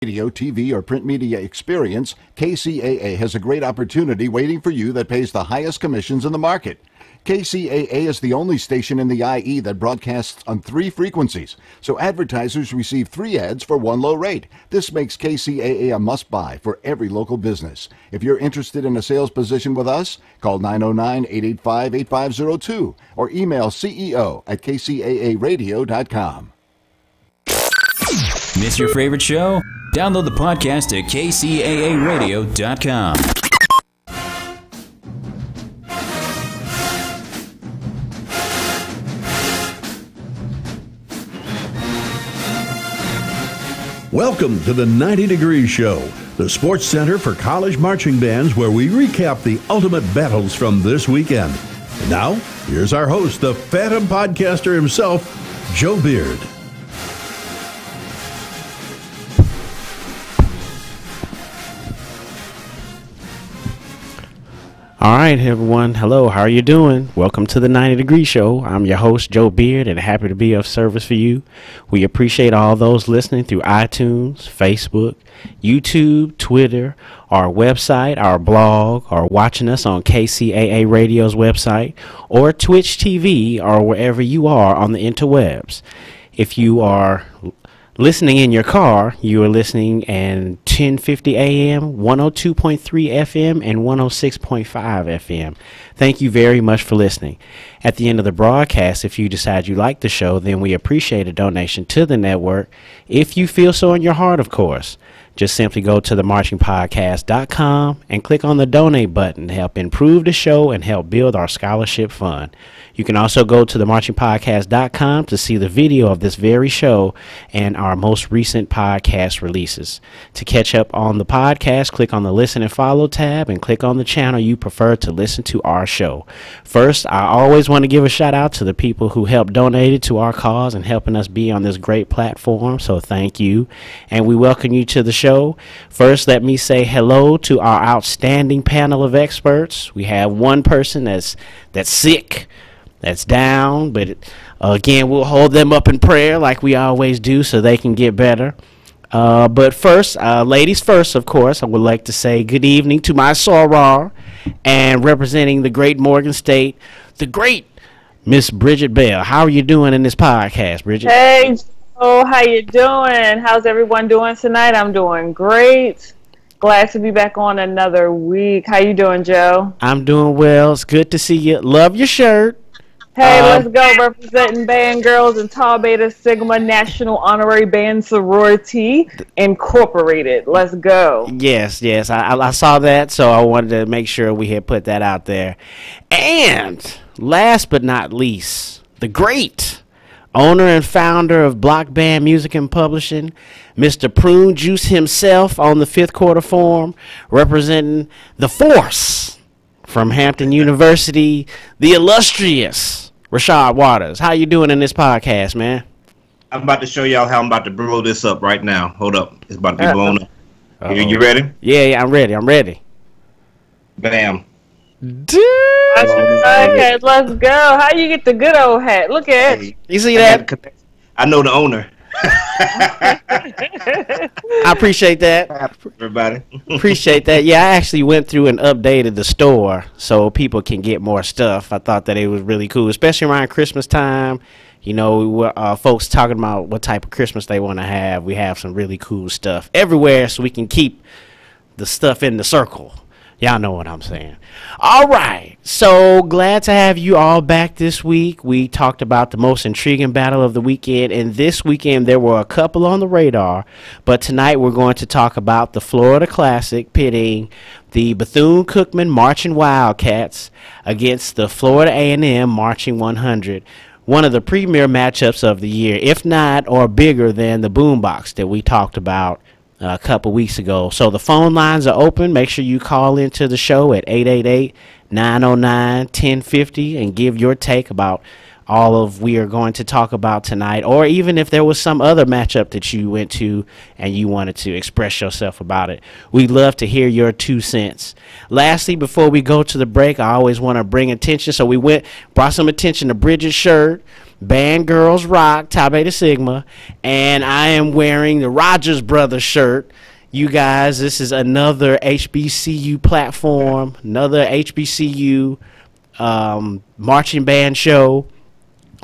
Radio, TV, or print media experience, KCAA has a great opportunity waiting for you that pays the highest commissions in the market. KCAA is the only station in the IE that broadcasts on 3 frequencies, so advertisers receive 3 ads for 1 low rate. This makes KCAA a must-buy for every local business. If you're interested in a sales position with us, call 909-885-8502 or email ceo@kcaaradio.com. Miss your favorite show? Download the podcast at kcaaradio.com. Welcome to the 90 Degree Show, the sports center for college marching bands where we recap the ultimate battles from this weekend. And now, here's our host, the Phantom Podcaster himself, Joe Beard. All right, everyone. Hello, how are you doing? Welcome to the 90 Degree Show. I'm your host, Joe Beard, and happy to be of service for you. We appreciate all those listening through iTunes, Facebook, YouTube, Twitter, our website, our blog, or watching us on KCAA Radio's website, or Twitch TV, or wherever you are on the interwebs. If you are listening in your car, you are listening at 1050 AM, 102.3 FM, and 106.5 FM. Thank you very much for listening. At the end of the broadcast, if you decide you like the show, then we appreciate a donation to the network, if you feel so in your heart, of course. Just simply go to themarchingpodcast.com and click on the donate button to help improve the show and help build our scholarship fund. You can also go to themarchingpodcast.com to see the video of this very show and our most recent podcast releases. To catch up on the podcast, click on the Listen and Follow tab and click on the channel you prefer to listen to our show. First, I always want to give a shout out to the people who helped donate to our cause and helping us be on this great platform, so thank you. And we welcome you to the show. First, let me say hello to our outstanding panel of experts. We have one person that's sick, that's down, but again, we'll hold them up in prayer like we always do so they can get better. But first, ladies first, of course, I would like to say good evening to my soror, and representing the great Morgan State, the great Miss Bridget Bell. How are you doing in this podcast, Bridget? Hey, Joe, how you doing? How's everyone doing tonight? I'm doing great. Glad to be back on another week. How you doing, Joe? I'm doing well. It's good to see you. Love your shirt. Hey, let's go, representing Band Girls and Tau Beta Sigma National Honorary Band Sorority Incorporated. Let's go. Yes. I saw that, so I wanted to make sure we had put that out there. And last but not least, the great owner and founder of Block Band Music and Publishing, Mr. Prune Juice himself on the Fifth Quarter Forum, representing the Force from Hampton University, the illustrious Rashad Waters. How you doing in this podcast, man? I'm about to show y'all how I'm about to blow this up right now. Hold up. It's about to be blown up. You ready? Yeah, I'm ready. Bam. Okay, let's go. How you get the good old hat? Look at it. You see that? I know the owner. I appreciate that. Everybody. Appreciate that. Yeah, I actually went through and updated the store so people can get more stuff. I thought that it was really cool, especially around Christmas time. You know, folks talking about what type of Christmas they want to have. We have some really cool stuff everywhere so we can keep the stuff in the circle. Y'all know what I'm saying. All right. So glad to have you all back this week. We talked about the most intriguing battle of the weekend. And this weekend, there were a couple on the radar. But tonight, we're going to talk about the Florida Classic pitting the Bethune-Cookman Marching Wildcats against the Florida A&M Marching 100. One of the premier matchups of the year, if not or bigger than the Boombox that we talked about a couple weeks ago. So the phone lines are open. Make sure you call into the show at 888-909-1050 and give your take about all of we are going to talk about tonight, or even if there was some other matchup that you went to and you wanted to express yourself about it. We'd love to hear your 2 cents. Lastly, before we go to the break, I always want to bring attention. So we brought some attention to Bridget's shirt, Band Girls Rock, Tau Beta Sigma, and I am wearing the Rogers Brothers shirt. You guys, this is another HBCU platform, another HBCU marching band show,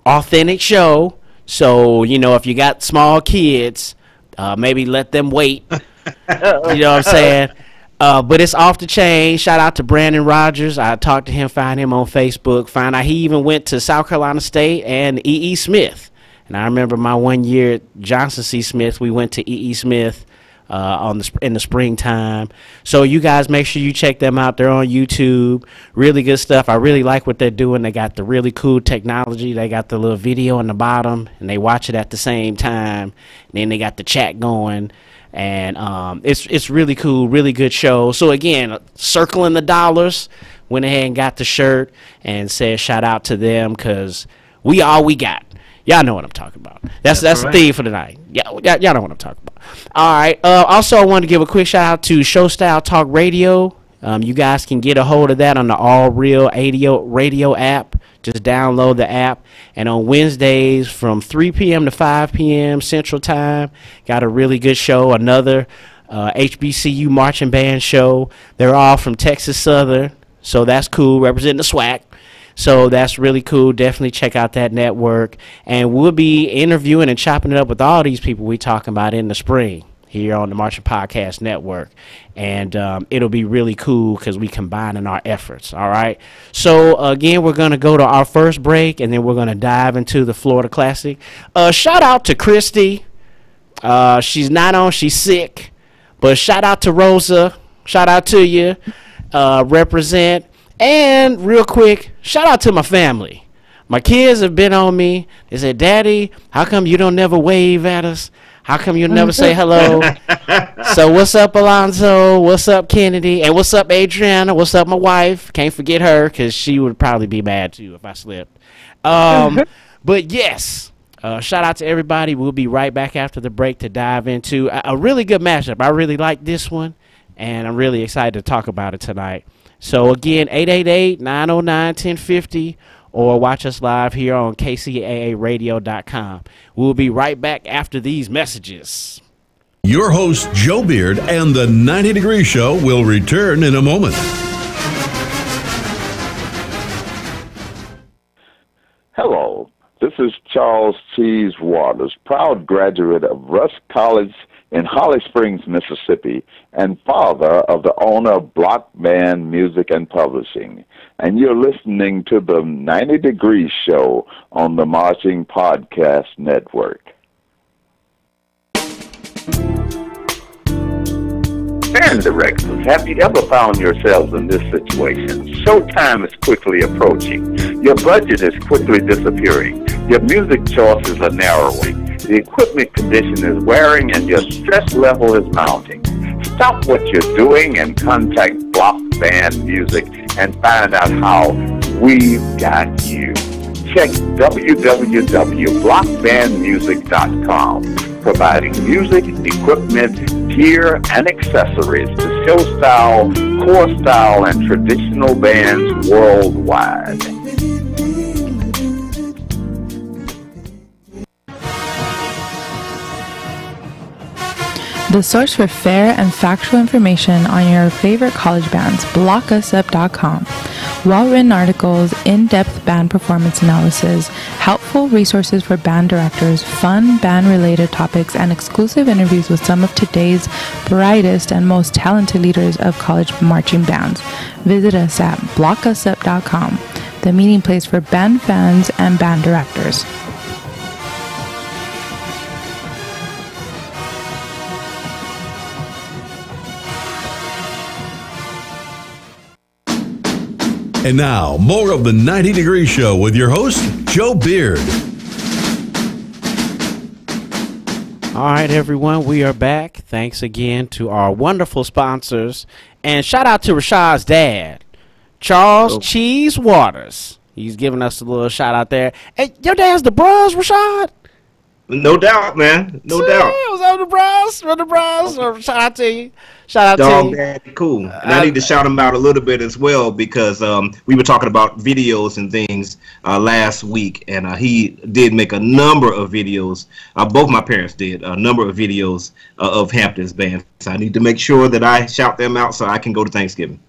authentic show. So, you know, if you got small kids, maybe let them wait. You know what I'm saying? But it's off the chain. Shout out to Brandon Rogers. I talked to him, find him on Facebook. Find out he even went to South Carolina State and E.E. Smith. And I remember my 1 year at Johnson C. Smith, we went to E.E. Smith in the springtime. So you guys make sure you check them out. They're on YouTube. Really good stuff. I really like what they're doing. They got the really cool technology. They got the little video on the bottom, and they watch it at the same time. And then they got the chat going. And it's really cool, really good show. So again, circling the dollars, went ahead and got the shirt and said shout out to them, because we all we got. Y'all know what I'm talking about. That's right. The theme for tonight. Y'all know what I'm talking about. All right. Also, I wanted to give a quick shout out to Show Style Talk Radio. You guys can get a hold of that on the All Real Radio app. Just download the app. And on Wednesdays from 3 p.m. to 5 p.m. Central Time, got a really good show. Another HBCU marching band show. They're all from Texas Southern, so that's cool. Representing the SWAC. So that's really cool. Definitely check out that network. And we'll be interviewing and chopping it up with all these people we talking about in the spring here on the Marching Podcast Network. And it'll be really cool because we combining our efforts. All right. So, again, we're going to go to our first break, and then we're going to dive into the Florida Classic. Shout out to Christy. She's not on. She's sick. But shout out to Rosa. Shout out to you. Represent. And real quick, shout out to my family. My kids have been on me. They said, Daddy, how come you don't never wave at us? How come you never say hello? So what's up, Alonzo? What's up, Kennedy? And what's up, Adriana? What's up, my wife? Can't forget her, because she would probably be mad, too, if I slipped. But, yes, shout out to everybody. We'll be right back after the break to dive into a really good matchup. I really like this one, and I'm really excited to talk about it tonight. So, again, 888-909-1050, or watch us live here on kcaaradio.com. We'll be right back after these messages. Your host, Joe Beard, and the 90 Degree Show will return in a moment. Hello, this is Charles Cheese Waters, proud graduate of Rusk College in Holly Springs, Mississippi, and father of the owner of Block Band Music and Publishing. And you're listening to the 90 Degrees Show on the Marching Podcast Network. Band directors, have you ever found yourselves in this situation? Showtime is quickly approaching. Your budget is quickly disappearing. Your music choices are narrowing. The equipment condition is wearing and your stress level is mounting. Stop what you're doing and contact Block Band Music and find out how we've got you. Check www.blockbandmusic.com, providing music, equipment, gear, and accessories to show style, core style, and traditional bands worldwide. The source for fair and factual information on your favorite college bands, blockusup.com. Well-written articles, in-depth band performance analysis, helpful resources for band directors, fun band-related topics, and exclusive interviews with some of today's brightest and most talented leaders of college marching bands. Visit us at blockusup.com, the meeting place for band fans and band directors. And now, more of the 90 Degree Show with your host, Joe Beard. All right, everyone, we are back. Thanks again to our wonderful sponsors. And shout out to Rashad's dad, Charles Cheese Waters. He's giving us a little shout out there. Hey, your dad's the Bronze, Rashad? No doubt, man. No doubt. Was that the Bronze? The Bronze? Shout out to you. Shout out Dog to you. Daddy, cool. And I need to shout him out a little bit as well because we were talking about videos and things last week, and he did make a number of videos. Both my parents did a number of videos of Hampton's band. So I need to make sure that I shout them out so I can go to Thanksgiving.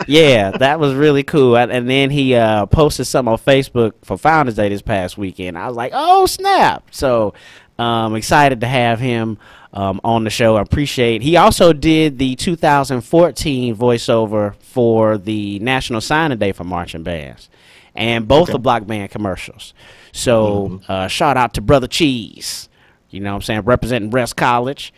Yeah, that was really cool. And then he posted something on Facebook for Founders Day this past weekend. I was like, oh, snap. So excited to have him on the show. I appreciate. He also did the 2014 voiceover for the National Signing Day for marching bands and both the block band commercials. So shout out to Brother Cheese. You know what I'm saying? Representing Rest College.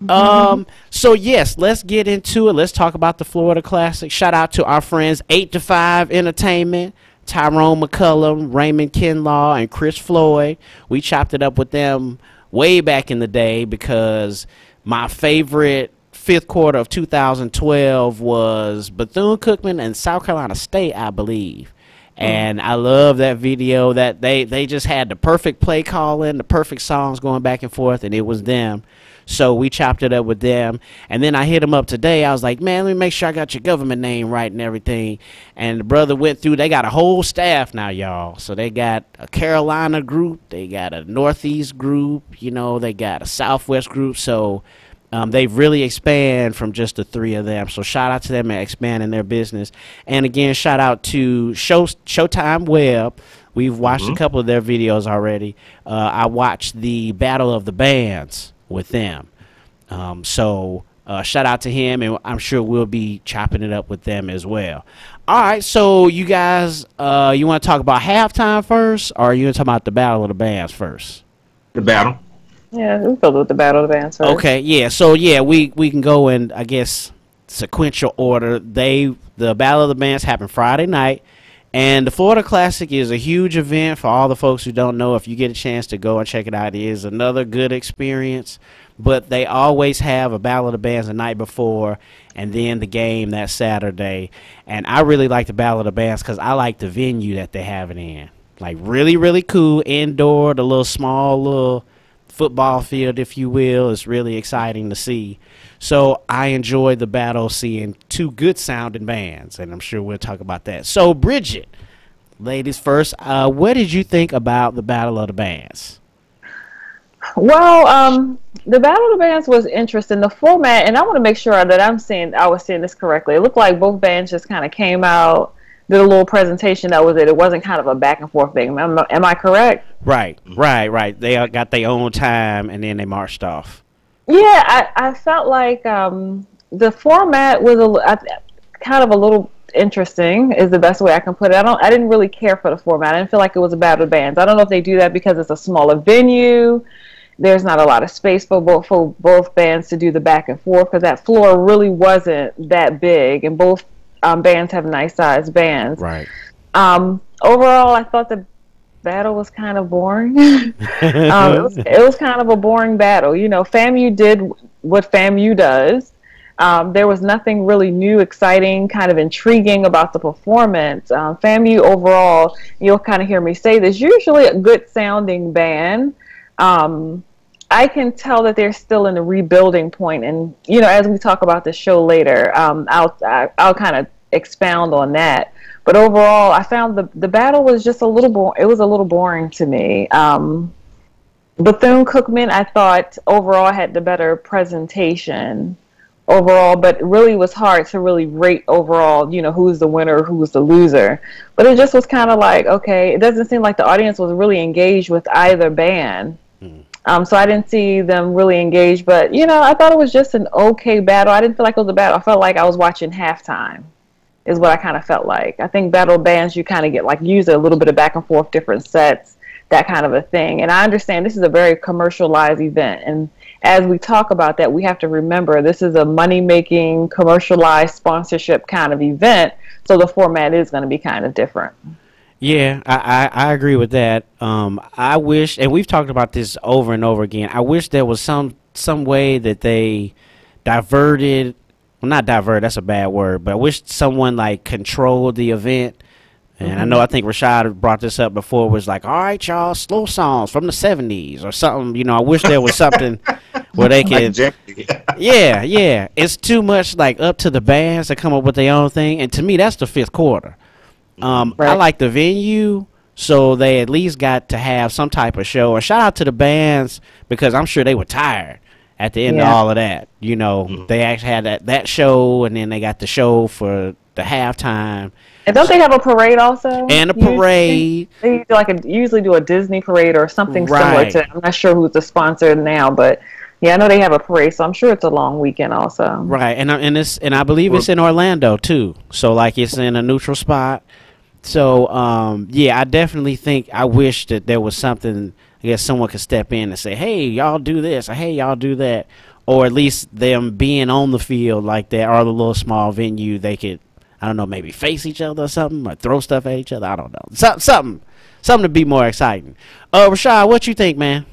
So yes, let's get into it. Let's talk about the Florida Classic. Shout out to our friends 8 to 5 Entertainment, Tyrone McCullum, Raymond Kinlaw, and Chris Floyd. We chopped it up with them way back in the day because my favorite fifth quarter of 2012 was Bethune-Cookman and South Carolina State, I believe. And I love that video that they just had the perfect play calling, the perfect songs going back and forth, and it was them. So we chopped it up with them. And then I hit him up today. I was like, man, let me make sure I got your government name right and everything. And the brother went through. They got a whole staff now, y'all. So they got a Carolina group. They got a Northeast group. You know, they got a Southwest group. So they've really expanded from just the three of them. So shout out to them and expanding their business. And again, shout out to Showtime Web. We've watched a couple of their videos already. I watched the Battle of the Bands with them. So shout out to him, and I'm sure we'll be chopping it up with them as well. All right, so you guys, you want to talk about halftime first, or are you going to talk about the Battle of the Bands first? The battle. Yeah, we'll go with the Battle of the Bands first. Okay, yeah. So yeah, we can go in, I guess, sequential order. The Battle of the Bands happened Friday night, and the Florida Classic is a huge event for all the folks who don't know. If you get a chance to go and check it out, it is another good experience. But they always have a Battle of the Bands the night before and then the game that Saturday. And I really like the Battle of the Bands because I like the venue that they have it in. Like really, really cool indoor, the little small little football field, if you will. It's really exciting to see. So I enjoyed the battle, seeing two good sounding bands, and I'm sure we'll talk about that. So Bridget, ladies first, what did you think about the Battle of the Bands? Well, the Battle of the Bands was interesting. The format, and I want to make sure that I was seeing this correctly. It looked like both bands just kind of came out, did a little presentation. That was it. It wasn't kind of a back and forth thing. Am I correct? Right. They got their own time, and then they marched off. Yeah, I felt like the format was kind of a little interesting is the best way I can put it. I didn't really care for the format. I didn't feel like it was a Battle of the Bands. I don't know if they do that because it's a smaller venue. There's not a lot of space for both bands to do the back and forth because that floor really wasn't that big, and both bands have nice sized bands. Right. Overall, I thought the battle was kind of boring. It was kind of a boring battle. You know, FAMU did what FAMU does. There was nothing really new, exciting, kind of intriguing about the performance. FAMU overall, you'll kind of hear me say this, usually a good sounding band. I can tell that they're still in the rebuilding point, and you know, as we talk about the show later, I'll kind of expound on that. But overall, I found the battle was just a little it was a little boring to me. Bethune-Cookman, I thought overall had the better presentation overall, but it really was hard to really rate overall, you know, who's the winner, who's the loser. But it just was kind of like, okay, it doesn't seem like the audience was really engaged with either band. So I didn't see them really engaged, but you know, I thought it was just an okay battle. I didn't feel like it was a battle. I felt like I was watching halftime is what I kind of felt like. I think battle bands, you kind of get like usually a little bit of back and forth, different sets, that kind of a thing. And I understand this is a very commercialized event, and as we talk about that, we have to remember this is a money-making, commercialized sponsorship kind of event, so the format is going to be kind of different. Yeah, I agree with that. I wish, and we've talked about this over and over again, I wish there was some way that they diverted well, not divert, that's a bad word, but I wish someone like controlled the event. And I know, I think Rashad brought this up before, was like, all right, y'all, slow songs from the 70s or something. You know, I wish there was something where they could. Yeah. It's too much like up to the bands to come up with their own thing. And to me, that's the fifth quarter. Right. I like the venue, so they at least got to have some type of show. And shout out to the bands, because I'm sure they were tired at the end of all of that. You know, they actually had that show, and then they got the show for the halftime. And don't they have a parade also? And a parade. They usually do a Disney parade or something similar to. I'm not sure who's the sponsor now, but yeah, I know they have a parade, so I'm sure it's a long weekend also. Right, and I believe it's in Orlando too. So like it's in a neutral spot. So yeah, I definitely think, I wish that there was something. I guess someone could step in and say, "Hey, y'all do this," or "Hey, y'all do that," or at least them being on the field like that, or the little small venue, they could, I don't know, maybe face each other or something, or throw stuff at each other. I don't know. Something to be more exciting. Rashad, what you think, man?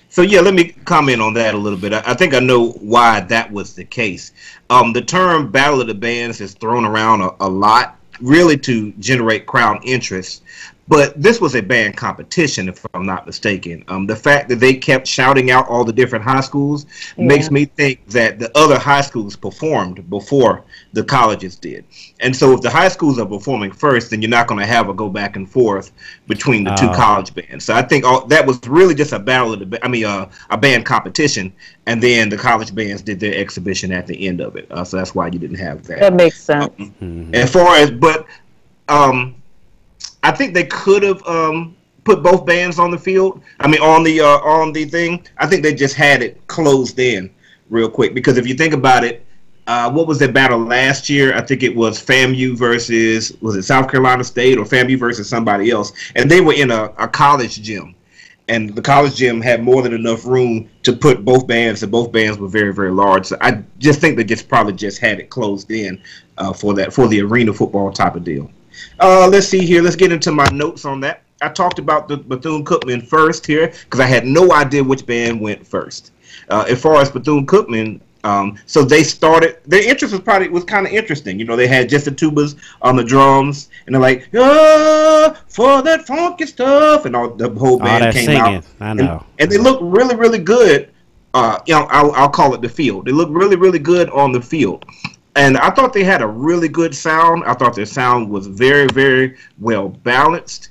So, yeah, let me comment on that a little bit. I think I know why that was the case. The term Battle of the Bands is thrown around a lot, really to generate crowd interest. But this was a band competition, if I'm not mistaken. The fact that they kept shouting out all the different high schools makes me think that the other high schools performed before the colleges did. And so if the high schools are performing first, then you're not going to have a go back and forth between the two college bands. So I think that was really just a a band competition, and then the college bands did their exhibition at the end of it. So that's why you didn't have that. That makes sense. As far as, I think they could have put both bands on the field. I mean, on the thing. I think they just had it closed in real quick, because if you think about it, what was their battle last year? I think it was FAMU versus, was it South Carolina State, or FAMU versus somebody else, and they were in a college gym, and the college gym had more than enough room to put both bands, and both bands were very, very large. So I just think they probably just had it closed in for the arena football type of deal. Let's see here. Let's get into my notes on that. I talked about the Bethune-Cookman first here, because I had no idea which band went first. As far as Bethune-Cookman, so they started. Their interest was kind of interesting. You know, they had just the tubas on the drums, and they're like, for that funky stuff, and the whole band came singing out. I know, and they looked really, really good. I'll call it the field. They looked really, really good on the field. And I thought they had a really good sound. I thought their sound was very, very well balanced.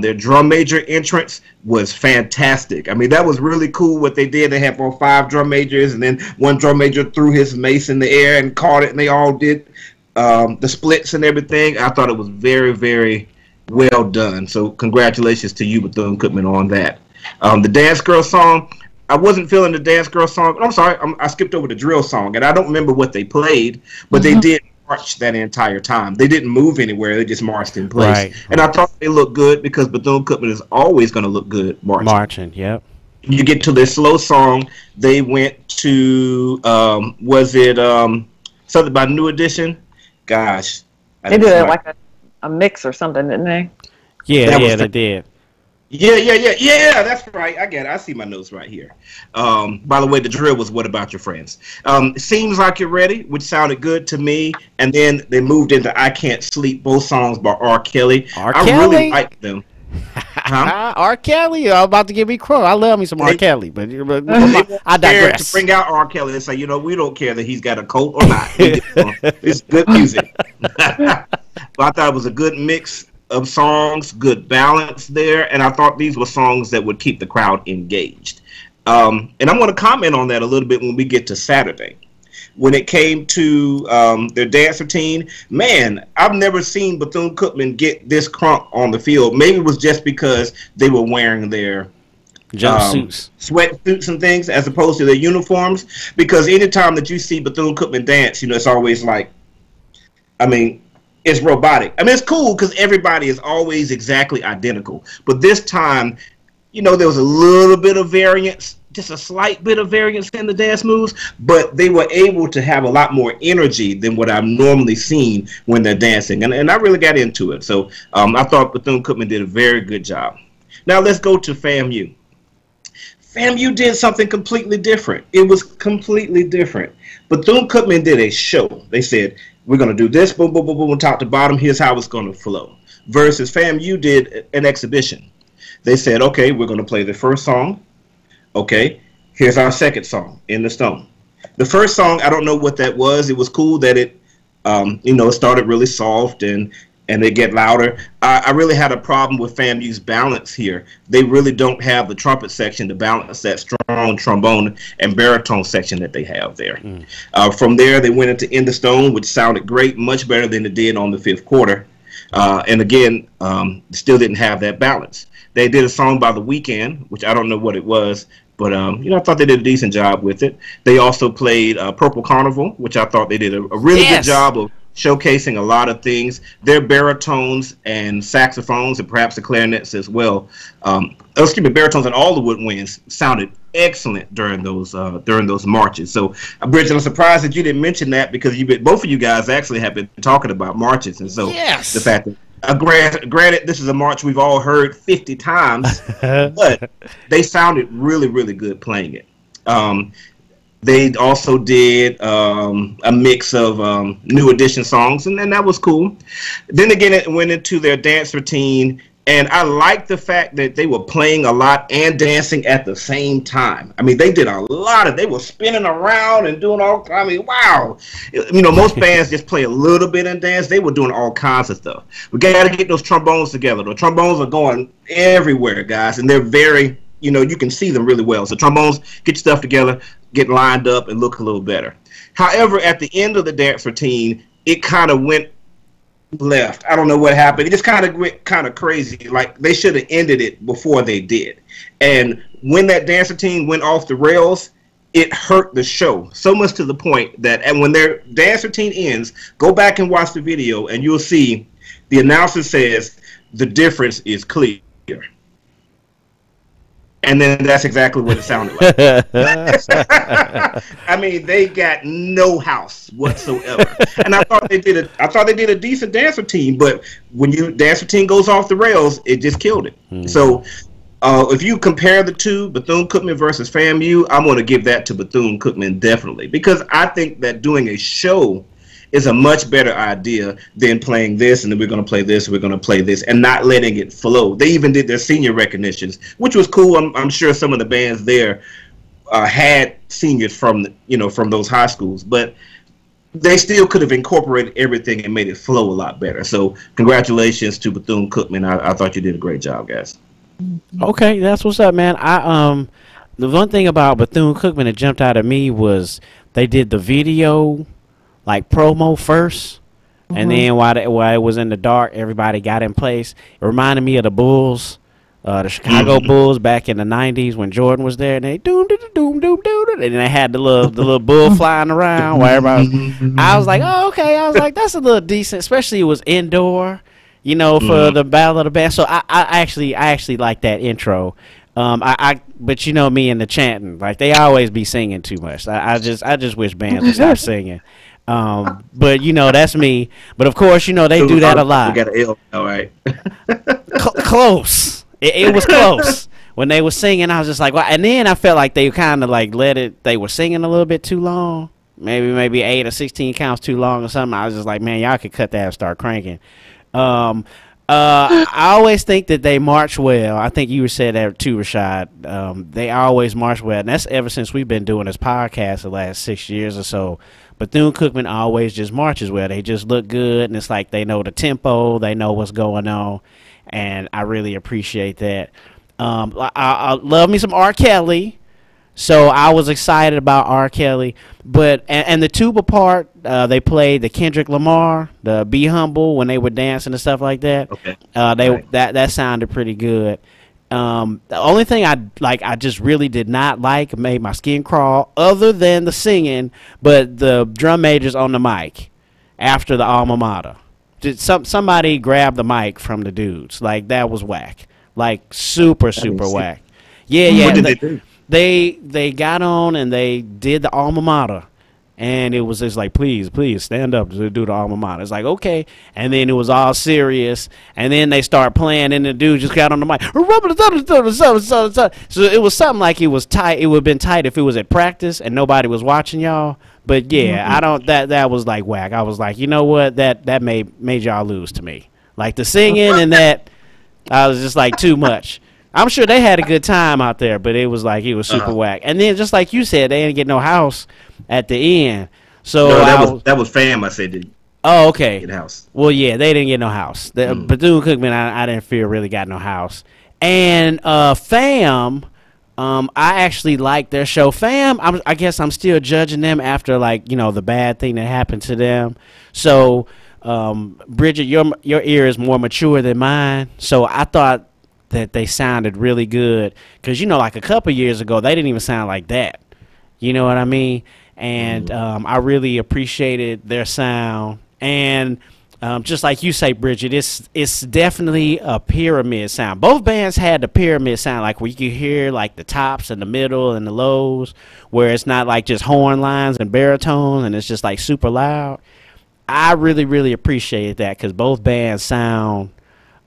Their drum major entrance was fantastic. I mean, that was really cool what they did. They had 5 drum majors, and then one drum major threw his mace in the air and caught it, and they all did the splits and everything. I thought it was very, very well done. So congratulations to you, Bethune-Cookman, on that. The Dance Girl song, I wasn't feeling the Dance Girl song. I'm sorry, I skipped over the drill song, and I don't remember what they played, but they did march that entire time. They didn't move anywhere. They just marched in place. Right. And I thought they looked good, because Bethune-Cookman is always going to look good marching. Yep. You get to this slow song, they went to, was it something by New Edition? Gosh. They did like a mix or something, didn't they? Yeah, they did. Yeah, that's right. I get it. I see my notes right here. By the way, the drill was What About Your Friends? Seems Like You're Ready, which sounded good to me. And then they moved into I Can't Sleep, both songs by R. Kelly. I really liked them. Huh? R. Kelly? I'm about to give me crow. I love me some R. Kelly, but I digress. To bring out R. Kelly and say, we don't care that he's got a coat or not. It's good music. But I thought it was a good mix of songs, good balance there, and I thought these were songs that would keep the crowd engaged. And I'm going to comment on that a little bit when we get to Saturday. When it came to their dance routine, man, I've never seen Bethune-Cookman get this crunk on the field. Maybe it was just because they were wearing their jumpsuits, sweatsuits and things, as opposed to their uniforms. Because anytime that you see Bethune-Cookman dance, it's always like, it's robotic. It's cool because everybody is always exactly identical. But this time, there was a little bit of variance, just a slight bit of variance in the dance moves, but they were able to have a lot more energy than what I've normally seen when they're dancing. And I really got into it. So I thought Bethune-Cookman did a very good job. Now let's go to FAMU. FAMU did something completely different. It was completely different. Bethune-Cookman did a show. They said, we're going to do this, boom, boom, boom, boom, top to bottom. Here's how it's going to flow. Versus FAMU did an exhibition. They said, okay, we're going to play the first song. Okay, here's our second song, In the Stone. The first song, I don't know what that was. It was cool that it, it started really soft and they get louder. I really had a problem with FAMU's balance here. They really don't have the trumpet section to balance that strong trombone and baritone section that they have there. From there, they went into In the Stone, which sounded great, much better than it did on the fifth quarter. And again, still didn't have that balance. They did a song by The Weeknd, which I don't know what it was, but I thought they did a decent job with it. They also played Purple Carnival, which I thought they did a really good job of showcasing a lot of things. Their baritones and saxophones and perhaps the clarinets as well. Baritones and all the woodwinds sounded excellent during those marches. So, Bridget, I'm surprised that you didn't mention that because both of you guys actually have been talking about marches, and so the fact that. Granted, this is a march we've all heard 50 times, but they sounded really, really good playing it. They also did a mix of new edition songs, and that was cool. Then again, it went into their dance routine, and I liked the fact that they were playing a lot and dancing at the same time. I mean, they did a lot they were spinning around and doing wow. Most bands just play a little bit and dance. They were doing all kinds of stuff. We got to get those trombones together. The trombones are going everywhere, guys, and they're very, you can see them really well. So trombones, get your stuff together, get lined up, and look a little better. However, at the end of the dance routine, it kind of went left. I don't know what happened. It just kind of went kind of crazy. Like they should have ended it before they did. And when that dance routine went off the rails, it hurt the show so much to the point that, and when their dance routine ends, go back and watch the video, and you'll see the announcer says the difference is clear. And then that's exactly what it sounded like. I mean, they got no house whatsoever. And I thought they did a decent dance routine, but when your dance routine goes off the rails, it just killed it. So if you compare the two, Bethune-Cookman versus FAMU, I'm going to give that to Bethune-Cookman definitely, because I think that doing a show is a much better idea than playing this, and then we're going to play this, we're going to play this, and not letting it flow. They even did their senior recognitions, which was cool. I'm sure some of the bands there had seniors from those high schools, but they still could have incorporated everything and made it flow a lot better. So congratulations to Bethune-Cookman. I thought you did a great job, guys. Okay, that's what's up, man. The one thing about Bethune-Cookman that jumped out at me was they did the video like promo first, and then while it was in the dark, everybody got in place. It reminded me of the Bulls, the Chicago Bulls back in the '90s when Jordan was there, and they doom doom doom doom doom, and they had the little bull flying around while everybody. I was like, oh, okay. I was like, that's a little decent, especially it was indoor, for the Battle of the Band. So I actually like that intro. But me and the chanting, like they always be singing too much. I just wish bands would stop singing. But that's me. But of course, they do that a lot. We got an L, all right. Close. It was close. When they were singing, I was just like, well, and then I felt like they kind of like they were singing a little bit too long. Maybe 8 or 16 counts too long or something. I was just like, man, y'all could cut that and start cranking. I always think that they march well. I think you said that too, Rashad. They always march well, and that's ever since we've been doing this podcast the last 6 years or so. Bethune-Cookman always just marches well. They just look good, and it's like they know the tempo, they know what's going on, and I really appreciate that. I love me some R. Kelly, so I was excited about R. Kelly. But and the tuba part, they played the Kendrick Lamar, the Be Humble when they were dancing and stuff like that. Okay. That sounded pretty good. The only thing I just really did not like, made my skin crawl, other than the singing, but the drum majors on the mic after the alma mater. Did somebody grab the mic from the dudes? Like that was whack. Like super whack. Yeah. What did they do? They got on and they did the alma mater, And it was just like, please stand up to do the alma mater. It's like, okay. And then it was all serious. And then they start playing, and the dude just got on the mic. So it was something like it was tight. It would have been tight if it was at practice and nobody was watching y'all. But yeah, I don't. That was like whack. I was like, you know what? That made y'all lose to me. Like the singing and that, I was just like too much. I'm sure they had a good time out there, but it was super whack. And then just like you said, they didn't get no house at the end. So no, that was Fam. I said. Oh, okay. Get house. Well, yeah, they didn't get no house. Bethune-Cookman, I didn't feel really got no house. And Fam, I actually liked their show. Fam, I guess I'm still judging them after the bad thing that happened to them. So Bridget, your ear is more mature than mine. So I thought that they sounded really good because like a couple years ago they didn't even sound like that. You know what I mean? And I really appreciated their sound. And just like you say, Bridget, it's definitely a pyramid sound. Both bands had the pyramid sound, like where you could hear like the tops and the middle and the lows, where it's not like just horn lines and baritone and it's just like super loud. I really, really appreciated that because both bands sound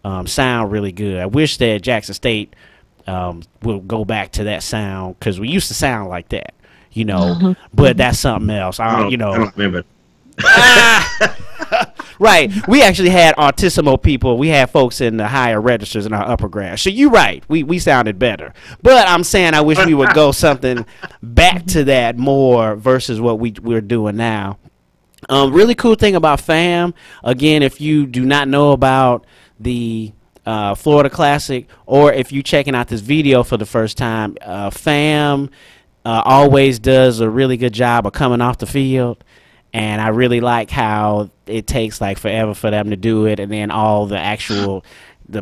really good. I wish that Jackson State will go back to that sound because we used to sound like that, but that's something else. I don't remember. Right. We actually had artissimo people. We had folks in the higher registers in our upper grades. So you're right. We sounded better. But I'm saying I wish we would go something back to that more versus what we're doing now. Really cool thing about Fam, again, if you do not know about the Florida Classic, or if you checking out this video for the first time, Fam always does a really good job of coming off the field, and I really like how it takes like forever for them to do it, and then all the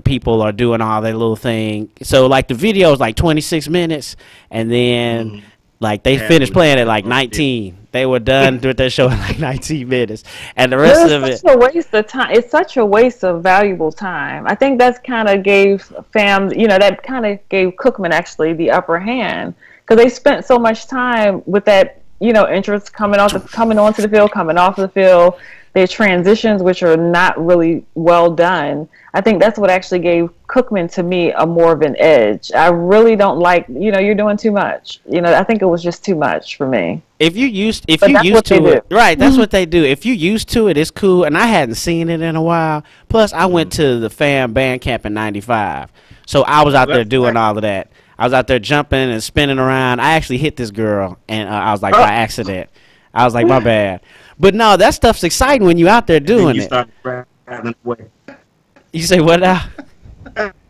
people are doing all their little thing. So like the video is like 26 minutes, and then like they finished playing at like 19. They were done with their show in like 19 minutes, and the rest of it. It's such a waste of time. It's such a waste of valuable time. I think that's kind of gave Fam, that kind of gave Cookman actually the upper hand because they spent so much time with that, interest coming onto the field, coming off the field. Their transitions, which are not really well done. I think that's what actually gave Cookman to me a more of an edge. I really don't like, you're doing too much. I think it was just too much for me. If you used to it, right? That's what they do. If you used to it, it's cool. And I hadn't seen it in a while. Plus, I went to the Fam band camp in '95, so I was out there doing all of that. I was out there jumping and spinning around. I actually hit this girl, and I was like by accident. I was like, my bad. But no, that stuff's exciting when you out there doing it. Rattling away. You say what now?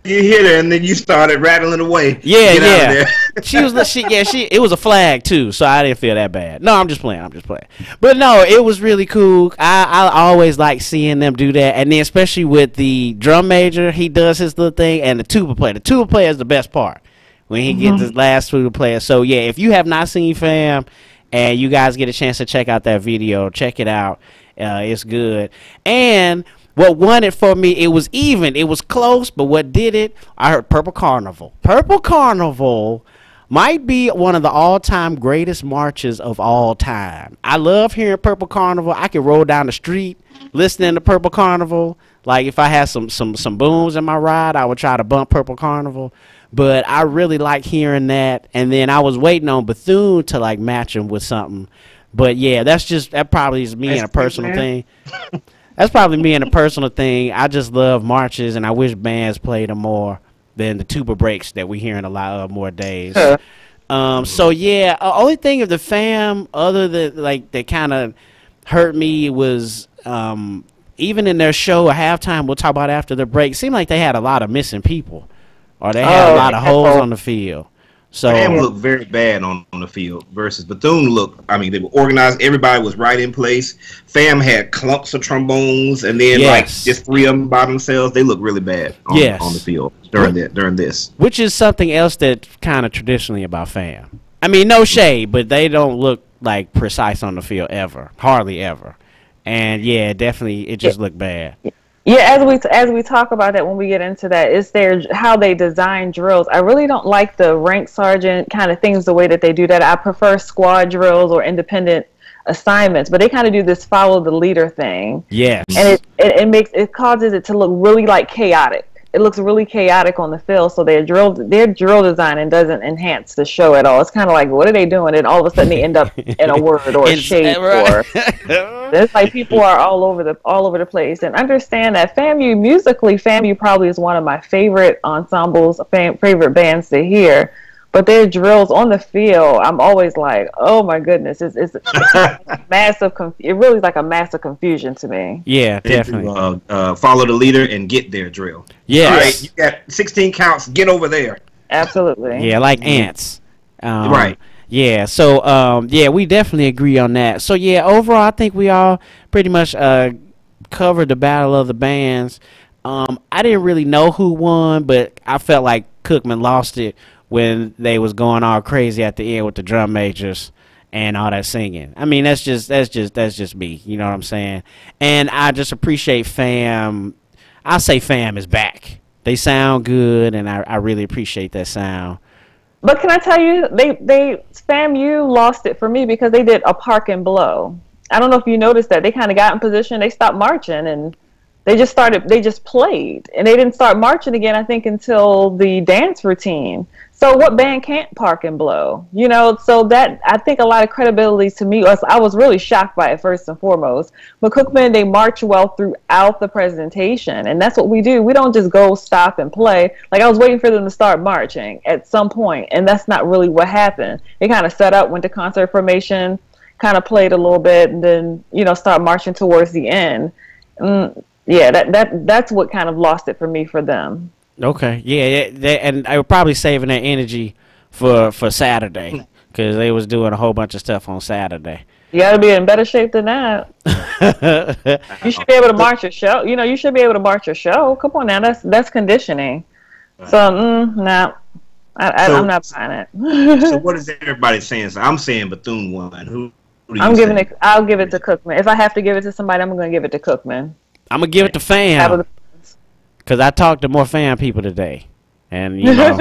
You hit her and then you started rattling away. Yeah. It was a flag too, so I didn't feel that bad. No, I'm just playing. But no, it was really cool. I always like seeing them do that, and then especially with the drum major, he does his little thing, and the tuba player. The tuba player is the best part when he gets his last tuba player. So yeah, if you have not seen Fam, and you guys get a chance to check out that video, check it out. It's good. And what won it for me, it was even. It was close, but what did it? I heard Purple Carnival. Purple Carnival might be one of the all-time greatest marches of all time. I love hearing Purple Carnival. I could roll down the street listening to Purple Carnival. Like if I had some booms in my ride, I would try to bump Purple Carnival. But I really like hearing that, and then I was waiting on Bethune to like match him with something. But yeah, that probably is me and a personal thing. That's probably me and a personal thing. I just love marches, and I wish bands played them more than the tuba breaks that we hearing a lot of more days. So yeah, only thing of the Fam other than like that kind of hurt me was even in their show, a halftime we'll talk about after the break. Seemed like they had a lot of missing people. Or they had a lot of holes on the field. So Fam looked very bad on the field versus Bethune looked, they were organized. Everybody was right in place. Fam had clumps of trombones and then like just three of them by themselves. They looked really bad on the field during this. Which is something else that kind of traditionally about Fam. No shade, but they don't look like precise on the field ever. Hardly ever. And yeah, definitely it just looked bad. Yeah, as we talk about that when we get into that, it's how they design drills. I really don't like the rank sergeant kind of things the way that they do that. I prefer squad drills or independent assignments, but they kind of do this follow the leader thing. Yes. And it causes it to look really like chaotic. It looks really chaotic on the field, so their drill design doesn't enhance the show at all. It's kind of like, what are they doing? And all of a sudden they end up in a word or a shade or it's like people are all over the place. And understand that FAMU probably is one of my favorite ensembles, favorite bands to hear. But their drills on the field, I'm always like, oh my goodness, it's massive. It really is like a massive confusion to me. Yeah, definitely. Follow the leader and get their drill. Yeah, right. You got 16 counts. Get over there. Absolutely. Yeah, like ants. Right. Yeah. So we definitely agree on that. So yeah, overall, I think we all pretty much covered the battle of the bands. I didn't really know who won, but I felt like Cookman lost it when they was going all crazy at the end with the drum majors and all that singing. I mean, that's just me. You know what I'm saying? And I just appreciate FAM. I say FAM is back. They sound good, and I really appreciate that sound. But can I tell you, FAMU lost it for me because they did a park and blow. I don't know if you noticed that. They kind of got in position, they stopped marching, and they just played. And they didn't start marching again, I think, until the dance routine. So what band can't park and blow? You know, so that, I think a lot of credibility to me, I was really shocked by it first and foremost. But Cookman, they march well throughout the presentation. And that's what we do. We don't just go, stop, and play. Like, I was waiting for them to start marching at some point, and that's not really what happened. They kind of set up, went to concert formation, kind of played a little bit, and then, you know, start marching towards the end. Yeah, that's what kind of lost it for me for them. Okay, yeah, and I were probably saving that energy for Saturday because they was doing a whole bunch of stuff on Saturday. You got to be in better shape than that. You should be able to march your show. You know, you should be able to march your show. Come on now, that's conditioning. So, nah, I'm not buying it. So what is everybody saying? So I'm saying Bethune won. Who I'll give it to Cookman. If I have to give it to somebody, I'm going to give it to Cookman. I'm going to give it to FAM. Because I talked to more FAM people today. And, you know,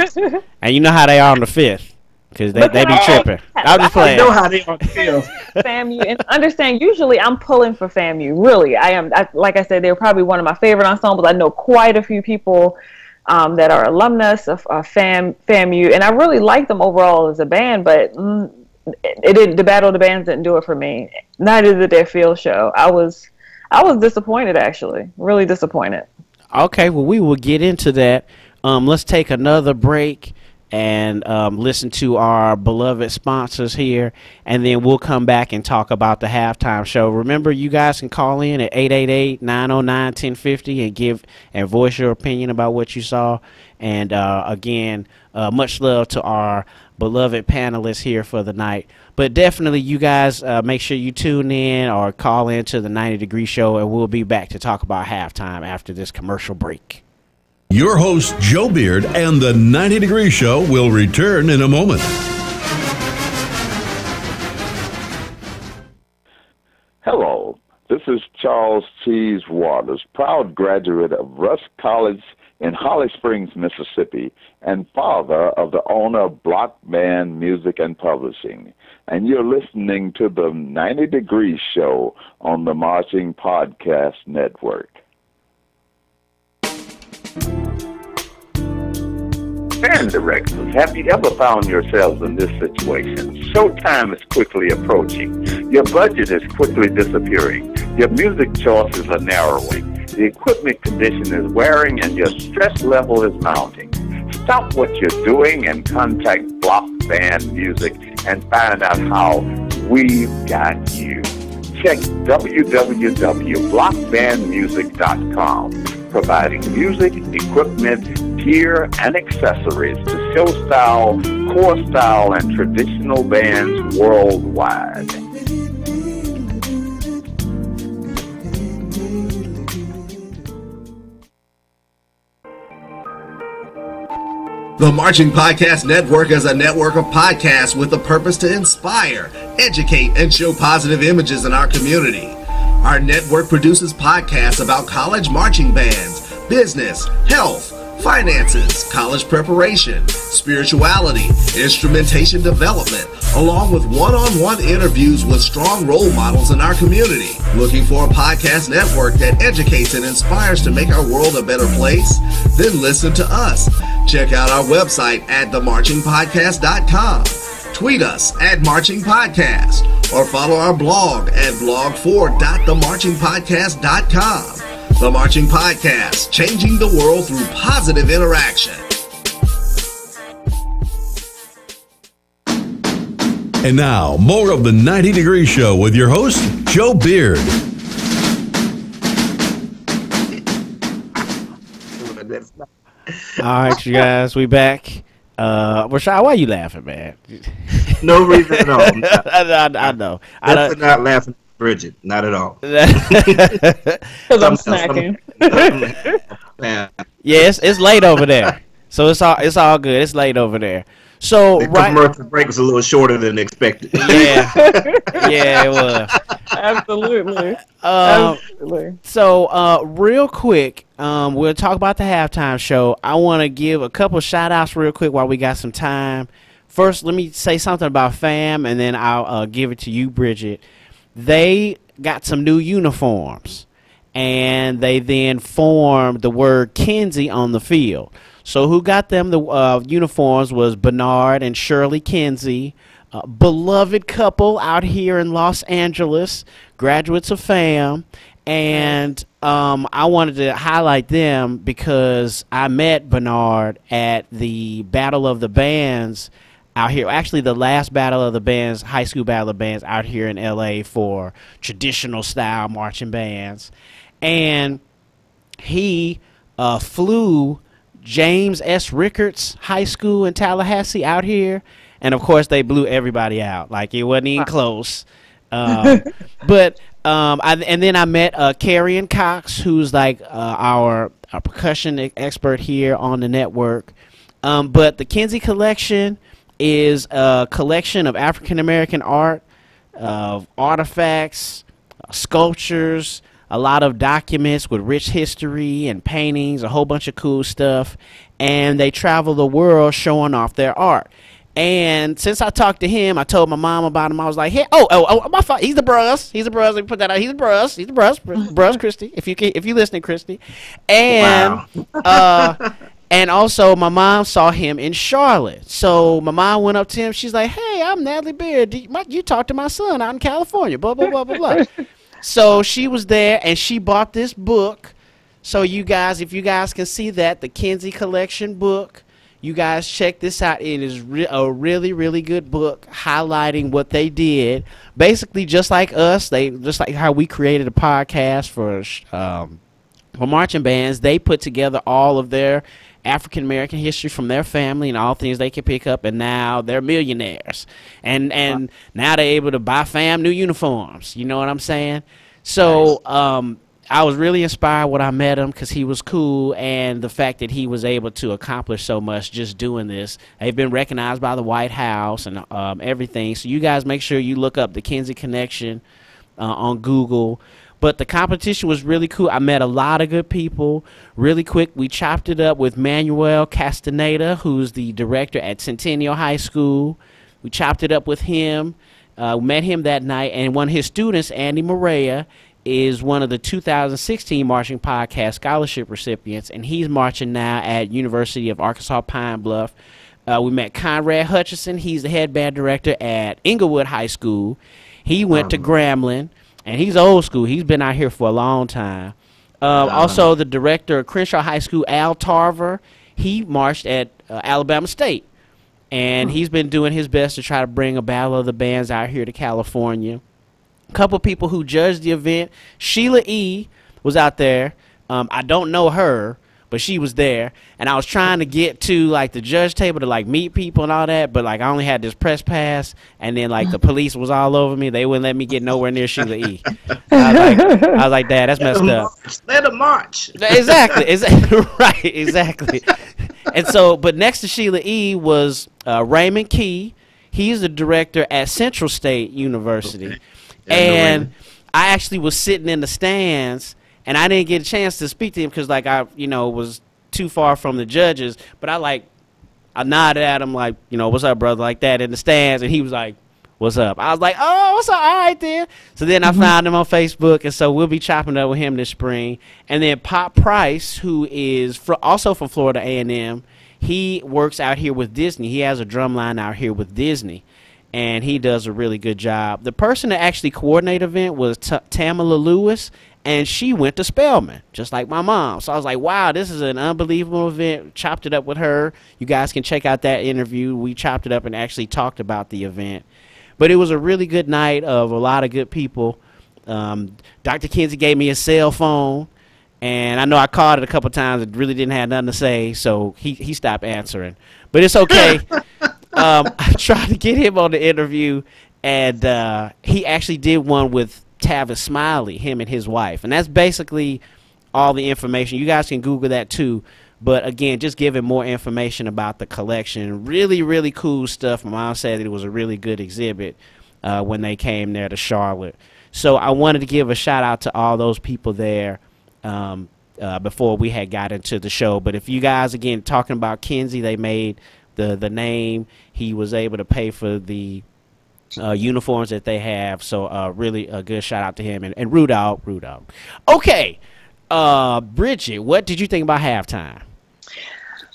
and you know how they are on the 5th. Because they be tripping. I'm just playing. I know how they are on the 5th. FAMU. And understand, usually I'm pulling for FAMU. Really, I am. Like I said, they're probably one of my favorite ensembles. I know quite a few people that are alumnus of FAMU. And I really like them overall as a band. But the Battle of the Bands didn't do it for me. Neither did their field show. I was disappointed, actually. Really disappointed. Okay, well, we will get into that. Let's take another break and listen to our beloved sponsors here, and then we'll come back and talk about the halftime show. Remember, you guys can call in at 888-909-1050 and voice your opinion about what you saw. And again, much love to our beloved panelists here for the night. But definitely, you guys make sure you tune in or call in to the 90 Degree Show, and we'll be back to talk about halftime after this commercial break. Your host, Joe Beard, and the 90 Degree Show will return in a moment. Hello, this is Charles Cheese Waters, proud graduate of Rusk College in Holly Springs, Mississippi, and father of the owner of Block Band Music and Publishing. And you're listening to the 90 Degree Show on the Marching Podcast Network. Band directors, have you ever found yourselves in this situation? Showtime is quickly approaching. Your budget is quickly disappearing. Your music choices are narrowing. The equipment condition is wearing and your stress level is mounting. Stop what you're doing and contact Block Band Music and find out how we've got you. Check www.blockbandmusic.com, providing music, equipment, gear, and accessories to show style, core style, and traditional bands worldwide. The Marching Podcast Network is a network of podcasts with the purpose to inspire, educate, and show positive images in our community. Our network produces podcasts about college marching bands, business, health, finances, college preparation, spirituality, instrumentation development, along with one-on-one interviews with strong role models in our community. Looking for a podcast network that educates and inspires to make our world a better place? Then listen to us. Check out our website at themarchingpodcast.com. Tweet us at Marching Podcast or follow our blog at blog4.themarchingpodcast.com. The Marching Podcast, changing the world through positive interaction. And now, more of the 90 Degree Show with your host, Joe Beard. All right, you guys, we back. Rashad, why are you laughing, man? No reason at all. I know. I'm not laughing at Bridget, not at all. Because I'm snacking. Yes, it's late over there, so it's all good. It's late over there. So the commercial break was a little shorter than expected. Yeah, it was. Absolutely. So, real quick, we'll talk about the halftime show. I want to give a couple shout outs real quick while we got some time. First, let me say something about FAM, and then I'll give it to you, Bridget. They got some new uniforms, and they then formed the word Kinsey on the field. So who got them the uniforms was Bernard and Shirley Kinsey, beloved couple out here in Los Angeles, graduates of FAM. And I wanted to highlight them because I met Bernard at the Battle of the Bands out here. Actually, the last Battle of the Bands, high school Battle of the Bands out here in L.A. for traditional style marching bands. And he flew James S. Rickards High School in Tallahassee out here. And, of course, they blew everybody out. Like, it wasn't even close. And then I met Carrion Cox, who's like our percussion expert here on the network. But the Kinsey Collection is a collection of African-American art, of artifacts, sculptures, a lot of documents with rich history and paintings, a whole bunch of cool stuff. And they travel the world showing off their art. And since I talked to him, I told my mom about him. I was like, "Hey, my father, he's the brus. He's the brus. Let me put that out. He's the brus. He's the brus, Christy. If you listening, Christy." And and also my mom saw him in Charlotte. So my mom went up to him. She's like, "Hey, I'm Natalie Beard. You talked to my son out in California." Blah blah blah blah blah. So she was there and she bought this book. So you guys, if you guys can see that, the Kinsey Collection book. You guys check this out. It is a really, really good book highlighting what they did. Basically, just like us, just like how we created a podcast for marching bands. They put together all of their African American history from their family and all things they can pick up, and now they're millionaires. And now they're able to buy FAM new uniforms. You know what I'm saying? So I was really inspired when I met him because he was cool, and the fact that he was able to accomplish so much just doing this. They've been recognized by the White House and everything. So you guys make sure you look up the Kinsey Connection on Google. But the competition was really cool. I met a lot of good people. Really quick, we chopped it up with Manuel Castaneda, who's the director at Centennial High School. We chopped it up with him. Met him that night, and one of his students, Andy Morea, is one of the 2016 Marching Podcast Scholarship recipients, and he's marching now at University of Arkansas Pine Bluff. We met Conrad Hutchison. He's the head band director at Inglewood High School. He went to Grambling, and he's old school. He's been out here for a long time. Also, the director of Crenshaw High School, Al Tarver, he marched at Alabama State, and he's been doing his best to try to bring a Battle of the Bands out here to California. A couple people who judged the event. Sheila E. was out there. I don't know her, but she was there. And I was trying to get to, like, the judge table to, like, meet people and all that, but, like, I only had this press pass, and then, like, the police was all over me. They wouldn't let me get nowhere near Sheila E. I was like, Dad, that's messed up. Let them march. Exactly. Right, exactly. And so, but next to Sheila E. was Raymond Key. He's the director at Central State University. Okay. And I actually was sitting in the stands, and I didn't get a chance to speak to him because, like, I, was too far from the judges, but I nodded at him like, you know, what's up, brother, like that in the stands, and he was like, what's up? I was like, oh, what's up? All right, then. So then I found him on Facebook, and so we'll be chopping up with him this spring. And then Pop Price, who is also from Florida A&M, he works out here with Disney. He has a drum line out here with Disney, and he does a really good job. The person that actually coordinated the event was Tamala Lewis, and she went to Spelman, just like my mom. So I was like, wow, this is an unbelievable event. Chopped it up with her. You guys can check out that interview. We chopped it up and actually talked about the event. But it was a really good night of a lot of good people. Dr. Kinsey gave me a cell phone, and I know I called it a couple times and really didn't have nothing to say, so he stopped answering. But it's okay. I tried to get him on the interview, and he actually did one with Tavis Smiley, him and his wife. And that's basically all the information. You guys can Google that too. But again, just giving more information about the collection. Really, really cool stuff. My mom said that it was a really good exhibit when they came there to Charlotte. So I wanted to give a shout out to all those people there before we had got into the show. But if you guys, again, talking about Kinsey, they made the name. He was able to pay for the uniforms that they have. So really a good shout out to him. And Rudolph. Okay. Bridget, what did you think about halftime?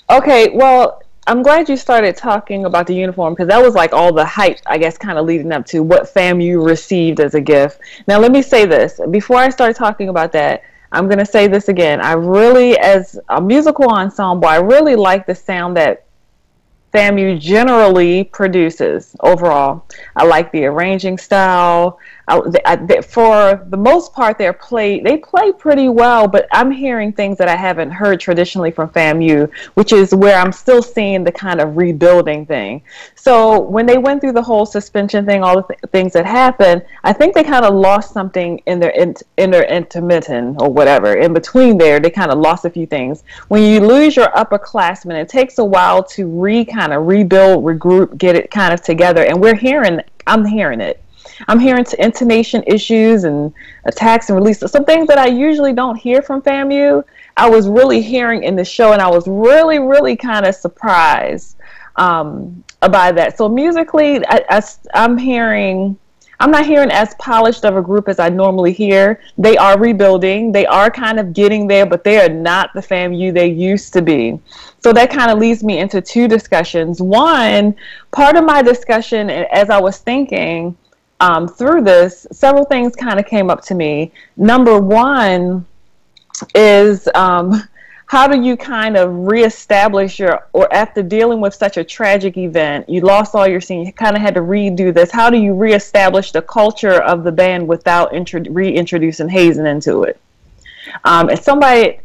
Okay, well, I'm glad you started talking about the uniform, because that was like all the hype, I guess, kind of leading up to what FAMU received as a gift. Now, let me say this. Before I start talking about that, I'm going to say this again. I really, as a musical ensemble, I really like the sound that FAMU generally produces overall. I like the arranging style. For the most part, they play pretty well, but I'm hearing things that I haven't heard traditionally from FAMU, which is where I'm still seeing the kind of rebuilding thing. So when they went through the whole suspension thing, all the things that happened, I think they kind of lost something in their intermittent or whatever. In between there, they kind of lost a few things. When you lose your upperclassmen, it takes a while to kind of rebuild, regroup, get it kind of together. And I'm hearing it. I'm hearing intonation issues and attacks and releases. Some things that I usually don't hear from FAMU, I was really hearing in the show, and I was really, really kind of surprised by that. So musically, I'm not hearing as polished of a group as I normally hear. They are rebuilding. They are kind of getting there, but they are not the FAMU they used to be. So that kind of leads me into two discussions. One, part of my discussion, as I was thinking through this, several things kind of came up to me. Number one is how do you kind of reestablish or after dealing with such a tragic event, you lost all your seniors, you kind of had to redo this. How do you reestablish the culture of the band without reintroducing Hazen into it? And somebody,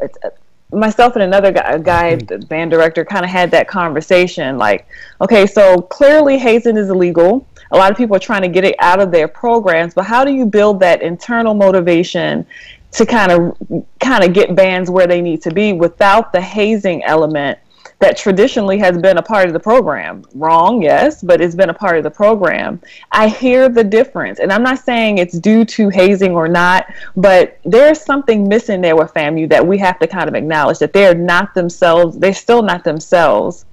myself and another guy, the band director, kind of had that conversation. Like, okay, so clearly Hazen is illegal. A lot of people are trying to get it out of their programs, but how do you build that internal motivation to kind of get bands where they need to be without the hazing element that traditionally has been a part of the program? Wrong, yes, but it's been a part of the program. I hear the difference, and I'm not saying it's due to hazing or not, but there's something missing there with FAMU that we have to kind of acknowledge, that they're not themselves. They're still not themselves.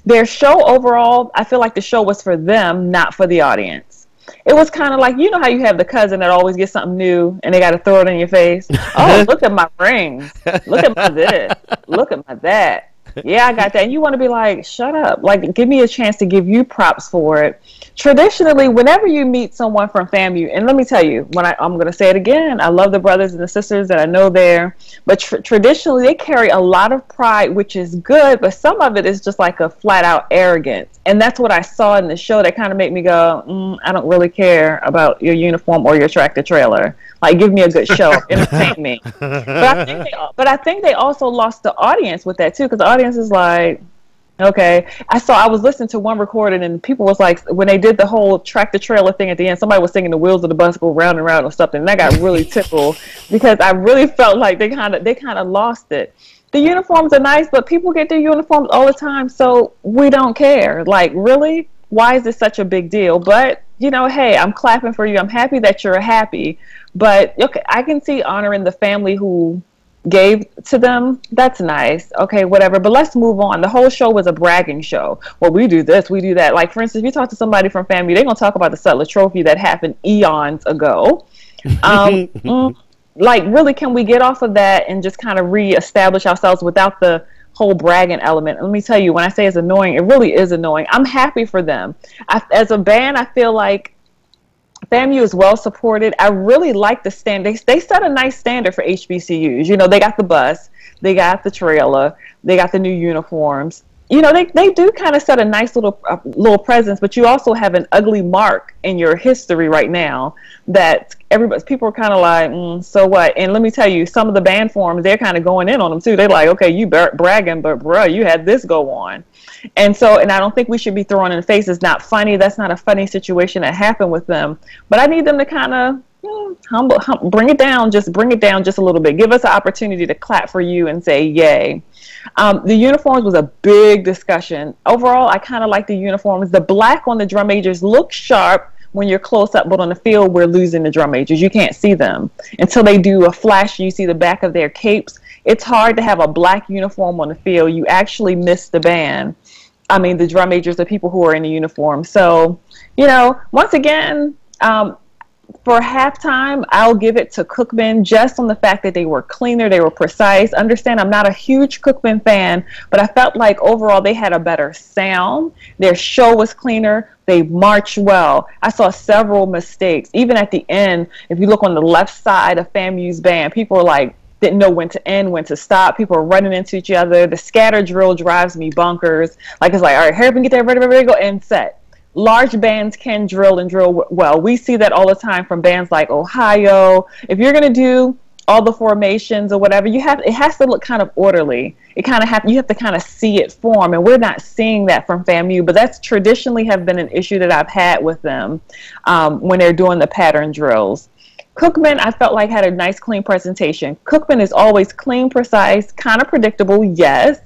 Their show overall, I feel like the show was for them, not for the audience. It was kind of like, you know how you have the cousin that always gets something new and they got to throw it in your face? Oh, look at my rings. Look at my this. Look at my that. Yeah, I got that. And you want to be like, shut up. Like, give me a chance to give you props for it. Traditionally, whenever you meet someone from FAMU, and let me tell you, I'm going to say it again, I love the brothers and the sisters that I know there, but traditionally they carry a lot of pride, which is good, but some of it is just like a flat-out arrogance. And that's what I saw in the show that kind of made me go, I don't really care about your uniform or your tractor trailer. Like, give me a good show, entertain me. But I think they also lost the audience with that too, because the audience is like, okay. I was listening to one recording, and people was like, when they did the whole tractor trailer thing at the end, somebody was singing "The Wheels of the Bus Go Round and Round" or something, and that got really tickled because I really felt like they kind of lost it. The uniforms are nice, but people get their uniforms all the time, so we don't care. Like, really? Why is this such a big deal? But, hey, I'm clapping for you. I'm happy that you're happy. But okay, I can see honoring the family who gave to them, that's nice. Okay, whatever. But let's move on. The whole show was a bragging show. Well, we do this, we do that. Like, for instance, if you talk to somebody from FAMU, they're going to talk about the Sutler Trophy that happened eons ago. Like, really, can we get off of that and just kind of reestablish ourselves without the whole bragging element? And let me tell you, when I say it's annoying, it really is annoying. I'm happy for them. As a band, I feel like FAMU is well supported. I really like the standard. They set a nice standard for HBCUs. You know, they got the bus, they got the trailer, they got the new uniforms. You know, they do kind of set a nice little presence, but you also have an ugly mark in your history right now that people are kind of like, so what? And let me tell you, some of the band forums, they're kind of going in on them too. They're like, okay, you bragging, but bruh, you had this go on. And I don't think we should be throwing in the face. It's not funny. That's not a funny situation that happened with them. But I need them to kind of bring it down just a little bit. Give us an opportunity to clap for you and say yay. The uniforms was a big discussion. Overall, I kind of like the uniforms. The black on the drum majors look sharp when you're close up, but on the field, we're losing the drum majors. You can't see them until they do a flash. You see the back of their capes. It's hard to have a black uniform on the field. You actually miss the band. I mean, the drum majors, the people who are in the uniform. So, you know, once again, for halftime, I'll give it to Cookman just on the fact that they were cleaner, they were precise. Understand, I'm not a huge Cookman fan, but I felt like overall they had a better sound. Their show was cleaner. They marched well. I saw several mistakes. Even at the end, if you look on the left side of FAMU's band, people were like, didn't know when to end, when to stop. People are running into each other. The scatter drill drives me bonkers. Like, it's like, all right, hurry up and get there, ready, go, and set. Large bands can drill and drill well. We see that all the time from bands like Ohio. If you're going to do all the formations or whatever, it has to look kind of orderly. You have to kind of see it form, and we're not seeing that from FAMU, but that's traditionally have been an issue that I've had with them when they're doing the pattern drills. Cookman, I felt like, had a nice, clean presentation. Cookman is always clean, precise, kind of predictable, yes,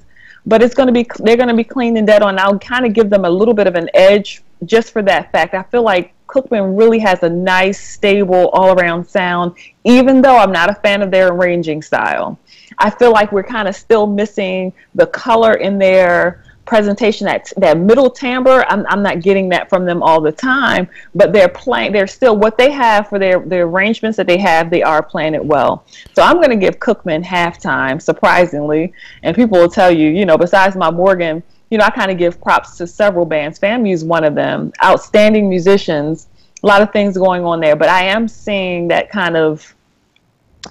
but they're going to be clean and dead on. I'll kind of give them a little bit of an edge just for that fact. I feel like Cookman really has a nice, stable, all-around sound, even though I'm not a fan of their arranging style. I feel like we're kind of still missing the color in their presentation. That middle timbre, I'm not getting that from them all the time, but they're still what they have for their arrangements that they are playing it well. So I'm going to give Cookman halftime, surprisingly, and people will tell you, besides my Morgan, I kind of give props to several bands. FAMU is one of them. Outstanding musicians, a lot of things going on there, but I am seeing that kind of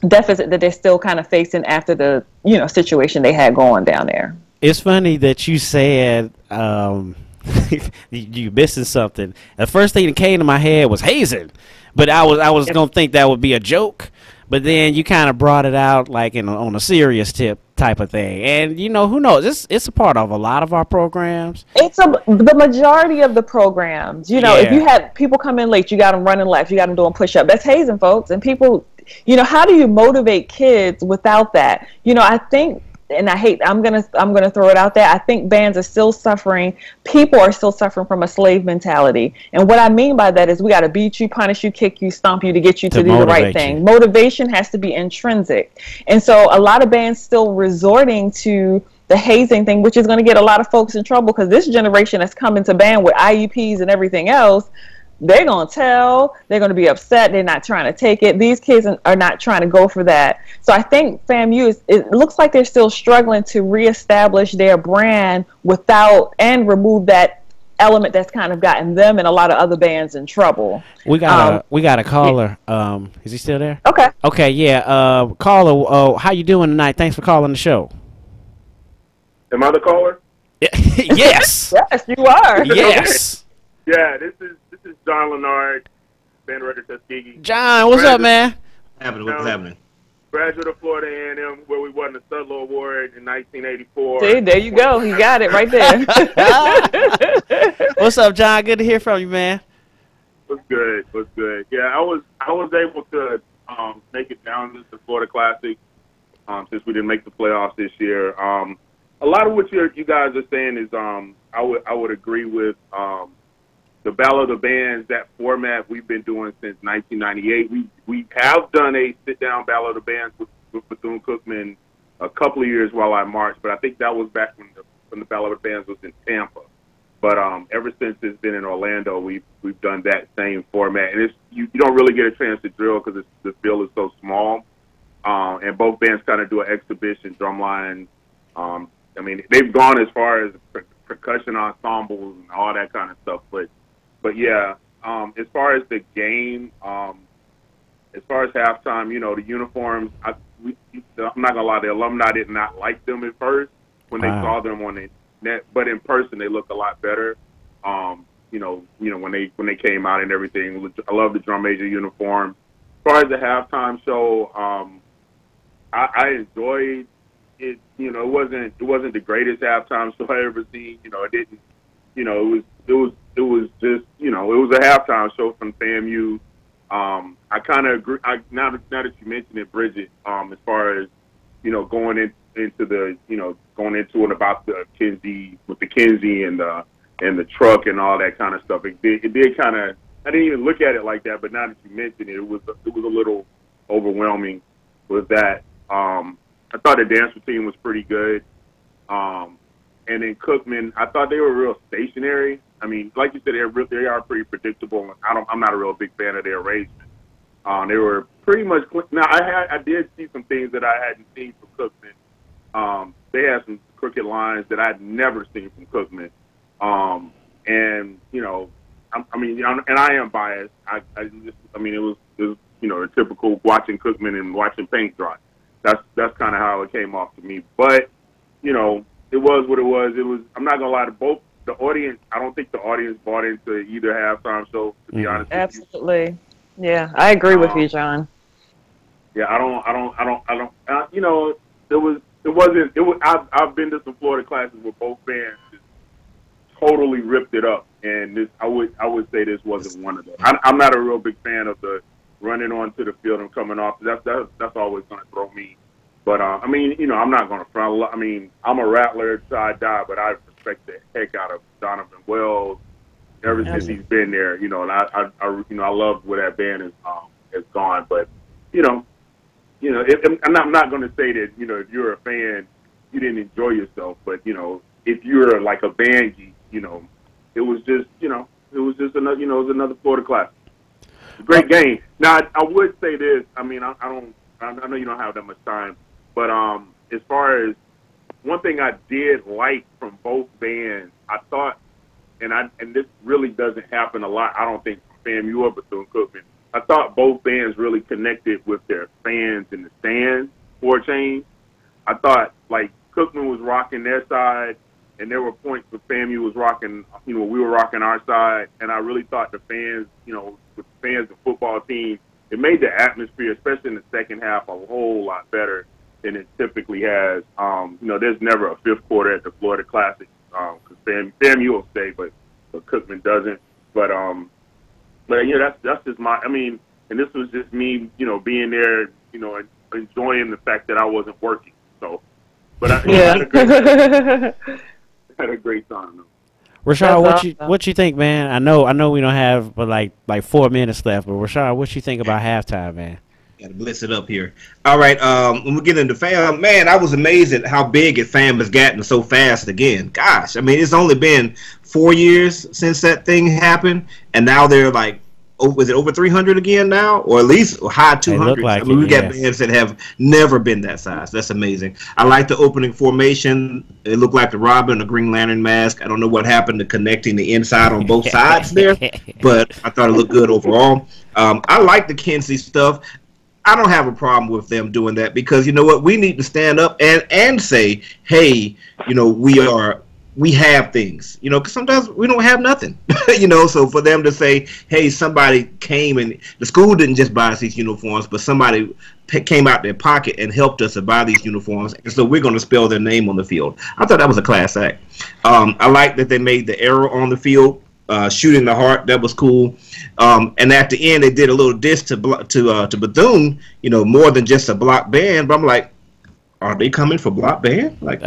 deficit that they're still kind of facing after the situation they had going down there. It's funny that you said you missing something. The first thing that came to my head was hazing, but I was gonna think that would be a joke. But then you kind of brought it out like on a serious tip type of thing, and who knows? It's a part of a lot of our programs. It's the majority of the programs. If you had people come in late, you got them running laps, you got them doing push-up. That's hazing, folks. And people, how do you motivate kids without that? I think. And I'm gonna throw it out there. I think bands are still suffering. People are still suffering from a slave mentality. And what I mean by that is we got to beat you, punish you, kick you, stomp you to get you to do the right thing. Motivation has to be intrinsic. And so a lot of bands still resorting to the hazing thing, which is going to get a lot of folks in trouble, because this generation that's coming to band with IEPs and everything else, they're going to tell, they're going to be upset, they're not trying to take it. These kids are not trying to go for that. So I think FAMU, it looks like they're still struggling to reestablish their brand and remove that element that's kind of gotten them and a lot of other bands in trouble. We got a caller. Is he still there? Okay, yeah. Caller, how you doing tonight? Thanks for calling the show. Am I the caller? Yes. Yes, you are. Yes. Yeah, this is John Leonard, band director Tuskegee. John, what's up, man? What's happening? Graduate of Florida A&M, where we won the Sutler Award in 1984. See, there you go. He got it right there. What's up, John? Good to hear from you, man. What's good? Yeah, I was able to make it down to the Florida Classic since we didn't make the playoffs this year. A lot of what you guys are saying is I would agree with. The Battle of the Bands, that format we've been doing since 1998. We have done a sit-down Battle of the Bands with with Bethune-Cookman a couple of years while I marched, but I think that was back when the Battle of the Bands was in Tampa. But ever since it's been in Orlando, we've done that same format, and you don't really get a chance to drill because the field is so small. And both bands kind of do an exhibition, drumline. I mean, they've gone as far as percussion ensembles and all that kind of stuff. But yeah, as far as the game, as far as halftime, the uniforms, I'm not gonna lie, the alumni did not like them at first when they saw them on the net, but in person they look a lot better. When they came out and everything. I love the drum major uniform. As far as the halftime show, I enjoyed it. It wasn't the greatest halftime show I ever seen. It didn't. It was just. It was a halftime show from FAMU. I kind of agree. Now that you mentioned it, Bridget, as far as going into it about the Kinsey with the Kinsey and the truck and all that kind of stuff. It did kind of. I didn't even look at it like that, but now that you mentioned it, it was a little overwhelming with that. I thought the dance routine was pretty good. And then Cookman, I thought they were real stationary. I mean, like you said, they are pretty predictable. I'm not a real big fan of their arrangement. They were pretty much. Now I did see some things that I hadn't seen from Cookman. They had some crooked lines that I'd never seen from Cookman. And I am biased. It was a typical watching Cookman and watching paint dry. That's kind of how it came off to me. But it was what it was. It was. I'm not gonna lie to both the audience. I don't think the audience bought into either halftime show. To be honest, absolutely. Yeah, I agree with you, John. Yeah, I don't. I've been to some Florida classes where both bands just totally ripped it up, and I would say this wasn't one of them. I'm not a real big fan of the running onto the field and coming off. That's always going to throw me. But I'm not going to front. I mean, I'm a Rattler till I die, but I respect the heck out of Donovan Wells ever since he's been there. And I love where that band has gone. But I'm not going to say that if you're a fan, you didn't enjoy yourself. But if you're like a band geek, it was just another it was another Florida classic. Great game. Now I would say this. I mean, I know you don't have that much time, but as far as one thing I did like from both bands, I thought, and this really doesn't happen a lot. I don't think from FAMU or Bethune-Cookman. I thought both bands really connected with their fans in the stands for a change. I thought like Cookman was rocking their side, and there were points where FAMU was rocking. We were rocking our side, and I really thought the fans, with the fans, the football team, it made the atmosphere, especially in the second half, a whole lot better than it typically has. There's never a fifth quarter at the Florida Classic because FAMU will stay, but Cookman doesn't. But that's just my. I mean, and this was just me, being there, enjoying the fact that I wasn't working. So, but I had a great time though. Rashad, what you think, man? I know we don't have but like 4 minutes left, but Rashad, what you think about halftime, man? Got to blitz it up here. All right, when we get into FAM, man, I was amazed at how big FAM has gotten so fast again. Gosh, I mean, it's only been 4 years since that thing happened, and now they're like, is it over 300 again now, or at least high 200s? Like we got bands that have never been that size. That's amazing. I like the opening formation. It looked like the Robin and the Green Lantern mask. I don't know what happened to connecting the inside on both sides there, but I thought it looked good overall. I like the Kinsey stuff. I don't have a problem with them doing that because you know what? We need to stand up and say, hey, we have things, because sometimes we don't have nothing, so for them to say, hey, somebody came and the school didn't just buy us these uniforms, but somebody came out their pocket and helped us to buy these uniforms, and so we're going to spell their name on the field. I thought that was a class act. I like that they made the arrow on the field, shooting the heart. That was cool. And at the end, they did a little diss to Bethune, more than just a block band, but I'm like, are they coming for block band? Like,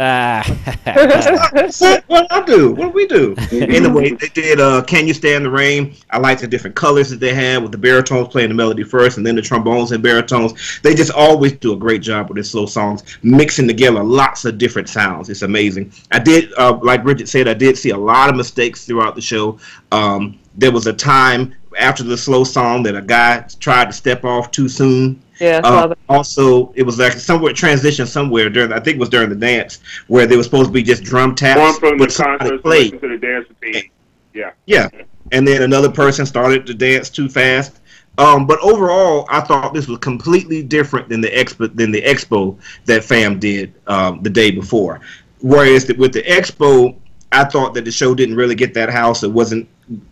what do we do? Anyway, they did Can You Stand the Rain? I like the different colors that they had with the baritones playing the melody first and then the trombones and baritones. They just always do a great job with their slow songs, mixing together lots of different sounds. It's amazing. I did, like Bridget said, I did see a lot of mistakes throughout the show. There was a time after the slow song that a guy tried to step off too soon. Yeah. Also, it was like transition somewhere during, I think it was during the dance, where they were supposed to be just drum taps. Going from the concert to the dance routine. Yeah. Yeah. And then another person started to dance too fast. But overall, I thought this was completely different than the expo that FAM did the day before. Whereas with the expo, I thought that the show didn't really get that house. It wasn't.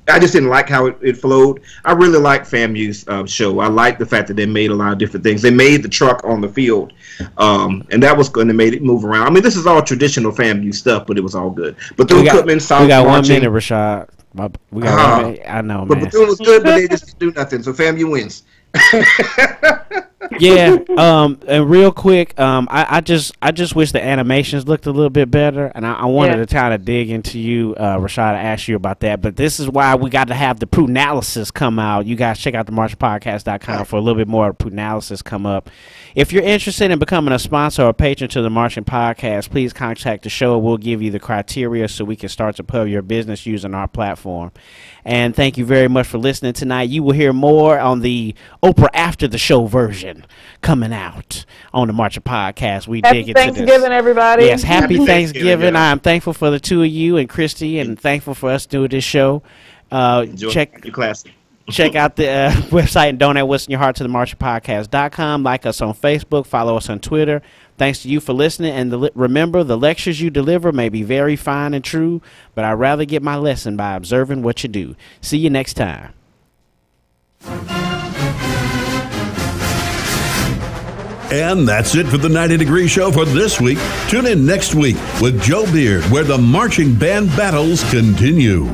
I just didn't like how it flowed. I really like FAMU's show. I like the fact that they made a lot of different things. They made the truck on the field, and that was going to make it move around. I mean, this is all traditional FAMU stuff, but it was all good. Bethune Cookman, South we got marching. 1 minute, Rashad. We got 1 minute. I know, but man. Bethune was good, but they just didn't do nothing. So FAMU wins. Yeah, and real quick, I just wish the animations looked a little bit better, and I wanted to kind of dig into you, Rashad, to ask you about that. But this is why we got to have the Poonalysis come out. You guys check out the marchingpodcast.com for a little bit more Poonalysis come up. If you're interested in becoming a sponsor or a patron to the Marching Podcast, please contact the show. We'll give you the criteria so we can start to promote your business using our platform. And thank you very much for listening tonight. You will hear more on the Oprah After the Show version coming out on the Marching Podcast. We happy dig into Thanksgiving, this. everybody. Yes, happy Thanksgiving. Yeah. I'm thankful for the two of you and Christy, and thankful for us doing this show. Check your classic. Check out the website and donate what's in your heart to the marchingpodcast.com. Like us on Facebook. Follow us on Twitter. Thanks to you for listening. And remember, the lectures you deliver may be very fine and true, but I'd rather get my lesson by observing what you do. See you next time. And that's it for the 90 Degree Show for this week. Tune in next week with Joe Beard, where the marching band battles continue.